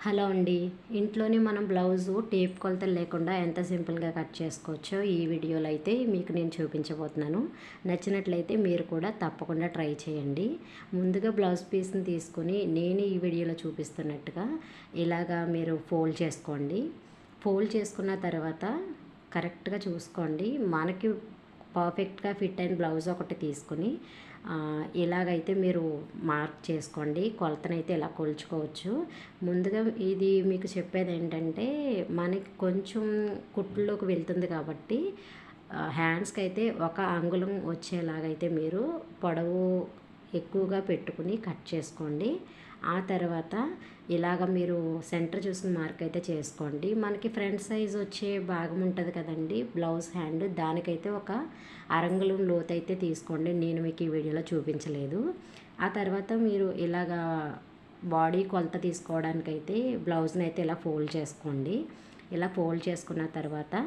Hello అండి. ఇంట్లోనే మనం బ్లౌజు టేప్ కొలతలు లేకుండా ఎంత సింపుల్గా కట్ చేసుకోవచ్చో ఈ వీడియోలో అయితే మీకు నేను చూపించబోతున్నాను. నచ్చినట్లయితే మీరు కూడా తప్పకుండా ట్రై చేయండి. ముందుగా బ్లౌజ్ పీస్ని తీసుకొని నేను ఈ వీడియోలో చూపిస్తున్నట్టుగా ఇలాగా మీరు ఫోల్డ్ చేసుకోండి. ఫోల్డ్ చేసుకున్న తర్వాత కరెక్ట్గా చూసుకోండి. మనకి పర్ఫెక్ట్గా ఫిట్ అయిన బ్లౌజ్ ఒకటి తీసుకొని ఇలాగైతే మీరు మార్క్ చేసుకోండి. కొలతనైతే ఇలా కొలుచుకోవచ్చు. ముందుగా ఇది మీకు చెప్పేది ఏంటంటే మనకి కొంచెం కుట్లోకి వెళ్తుంది కాబట్టి హ్యాండ్స్కి అయితే ఒక అంగుళం వచ్చేలాగైతే మీరు పొడవు ఎక్కువగా పెట్టుకుని కట్ చేసుకోండి. ఆ తర్వాత ఇలాగ మీరు సెంటర్ చూసిన మార్క్ అయితే చేసుకోండి. మనకి ఫ్రంట్ సైజ్ వచ్చే భాగం ఉంటుంది కదండి బ్లౌజ్ హ్యాండ్, దానికైతే ఒక అరంగుళం లోతు అయితే తీసుకోండి. నేను మీకు ఈ వీడియోలో చూపించలేదు. ఆ తర్వాత మీరు ఇలాగా బాడీ కొలత తీసుకోవడానికైతే బ్లౌజ్ని అయితే ఇలా ఫోల్డ్ చేసుకోండి. ఇలా ఫోల్డ్ చేసుకున్న తర్వాత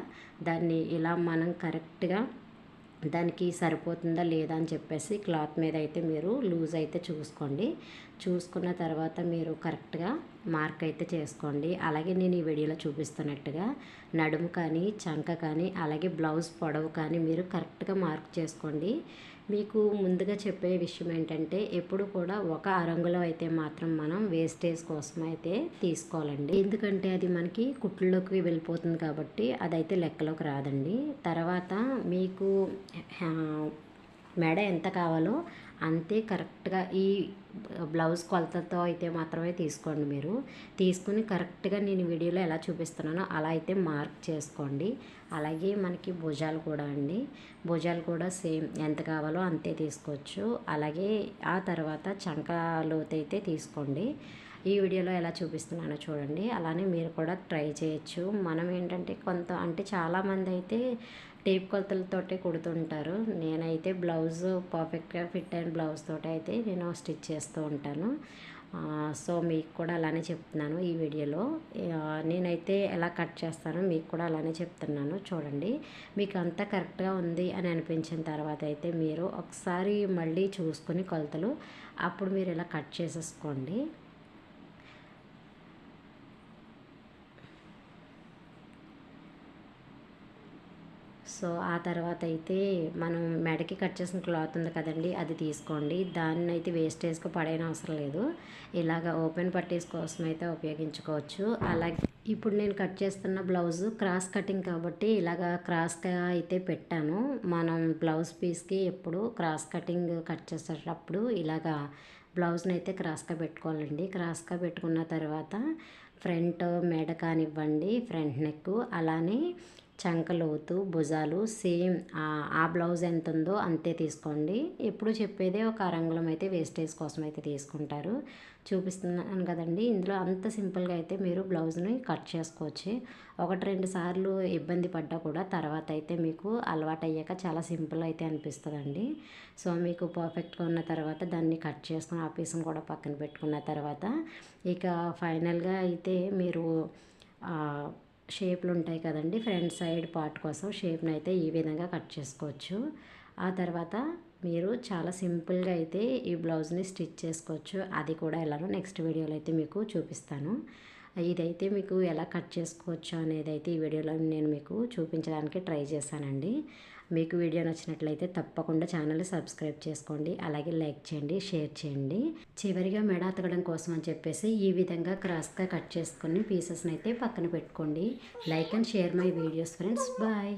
దాన్ని ఇలా మనం కరెక్ట్గా దానికి సరిపోతుందా లేదా అని చెప్పేసి క్లాత్ మీద అయితే మీరు లూజ్ అయితే చూసుకోండి. చూసుకున్న తర్వాత మీరు కరెక్ట్గా మార్క్ అయితే చేసుకోండి. అలాగే నేను ఈ వీడియోలో చూపిస్తున్నట్టుగా నడుము కానీ చంక కానీ అలాగే బ్లౌజ్ పొడవు కానీ మీరు కరెక్ట్గా మార్క్ చేసుకోండి. మీకు ముందుగా చెప్పే విషయం ఏంటంటే ఎప్పుడు కూడా ఒక అరంగుళం అయితే మాత్రం మనం వేస్టేజ్ కోసం అయితే తీసుకోవాలండి. ఎందుకంటే అది మనకి కుట్లలోకి వెళ్ళిపోతుంది కాబట్టి అదైతే లెక్కలోకి రాదండి. తర్వాత మీకు మెడ ఎంత కావాలో అంతే కరెక్ట్గా ఈ బ్లౌజ్ కొలతతో అయితే మాత్రమే తీసుకోండి. మీరు తీసుకుని కరెక్ట్గా నేను వీడియోలో ఎలా చూపిస్తున్నానో అలా అయితే మార్క్ చేసుకోండి. అలాగే మనకి భుజాలు కూడా అండి, భుజాలు కూడా సేమ్ ఎంత కావాలో అంతే తీసుకోవచ్చు. అలాగే ఆ తర్వాత చంక లోతు అయితే తీసుకోండి. ఈ వీడియోలో ఎలా చూపిస్తున్నానో చూడండి. అలానే మీరు కూడా ట్రై చేయొచ్చు. మనం ఏంటంటే అంటే చాలామంది అయితే టేప్ కొలతలతోటే కుడుతుంటారు. నేనైతే బ్లౌజ్ పర్ఫెక్ట్గా ఫిట్ అయిన బ్లౌజ్ తోటి అయితే నేను స్టిచ్ చేస్తూ ఉంటాను. సో మీకు కూడా అలానే చెప్తున్నాను ఈ వీడియోలో. నేనైతే ఎలా కట్ చేస్తానో మీకు కూడా అలానే చెప్తున్నాను చూడండి. మీకు అంతా కరెక్ట్గా ఉంది అని అనిపించిన తర్వాత అయితే మీరు ఒకసారి మళ్ళీ చూసుకొని కొలతలు అప్పుడు మీరు ఇలా కట్ చేసేసుకోండి. సో ఆ తర్వాత అయితే మనం మెడకి కట్ చేసిన క్లాత్ ఉంది కదండి, అది తీసుకోండి. దాన్ని అయితే వేస్టేజ్గా పడేయని అవసరం లేదు. ఇలాగ ఓపెన్ పట్టీస్ కోసం అయితే ఉపయోగించుకోవచ్చు. అలాగే ఇప్పుడు నేను కట్ చేస్తున్న బ్లౌజు క్రాస్ కటింగ్ కాబట్టి ఇలాగ క్రాస్గా అయితే పెట్టాను. మనం బ్లౌజ్ పీస్కి ఎప్పుడు క్రాస్ కటింగ్ కట్ చేసేటప్పుడు ఇలాగా బ్లౌజ్ని అయితే క్రాస్గా పెట్టుకోవాలండి. క్రాస్గా పెట్టుకున్న తర్వాత ఫ్రంట్ మెడ కానివ్వండి, ఫ్రంట్ నెక్, అలానే చంకలోతు భుజాలు సేమ్ ఆ బ్లౌజ్ ఎంత ఉందో అంతే తీసుకోండి. ఎప్పుడు చెప్పేదే ఒక అరంగుళం అయితే వేస్టేజ్ కోసం అయితే తీసుకుంటారు. చూపిస్తున్నాను కదండి, ఇందులో అంత సింపుల్గా అయితే మీరు బ్లౌజ్ని కట్ చేసుకోవచ్చు. 1-2 సార్లు ఇబ్బంది పడ్డా కూడా తర్వాత అయితే మీకు అలవాటు అయ్యాక చాలా సింపుల్ అయితే అనిపిస్తుందండి. సో మీకు పర్ఫెక్ట్గా ఉన్న తర్వాత దాన్ని కట్ చేసుకుని ఆ పీస్ని కూడా పక్కన పెట్టుకున్న తర్వాత ఇక ఫైనల్గా అయితే మీరు షేప్లు ఉంటాయి కదండి, ఫ్రంట్ సైడ్ పార్ట్ కోసం షేప్ని అయితే ఈ విధంగా కట్ చేసుకోవచ్చు. ఆ తర్వాత మీరు చాలా సింపుల్గా అయితే ఈ బ్లౌజ్ని స్టిచ్ చేసుకోవచ్చు. అది కూడా ఎలానో నెక్స్ట్ వీడియోలో అయితే మీకు చూపిస్తాను. ఇదైతే మీకు ఎలా కట్ చేసుకోవచ్చు అనేది అయితే ఈ వీడియోలో నేను మీకు చూపించడానికి ట్రై చేశానండి. మీకు వీడియో నచ్చినట్లయితే తప్పకుండా ఛానల్ని సబ్స్క్రైబ్ చేసుకోండి. అలాగే లైక్ చేయండి, షేర్ చేయండి. చివరిగా మెడ అతకడం కోసం అని చెప్పేసి ఈ విధంగా క్రాస్గా కట్ చేసుకొని పీసెస్ని అయితే పక్కన పెట్టుకోండి. Like and share my videos friends. Bye.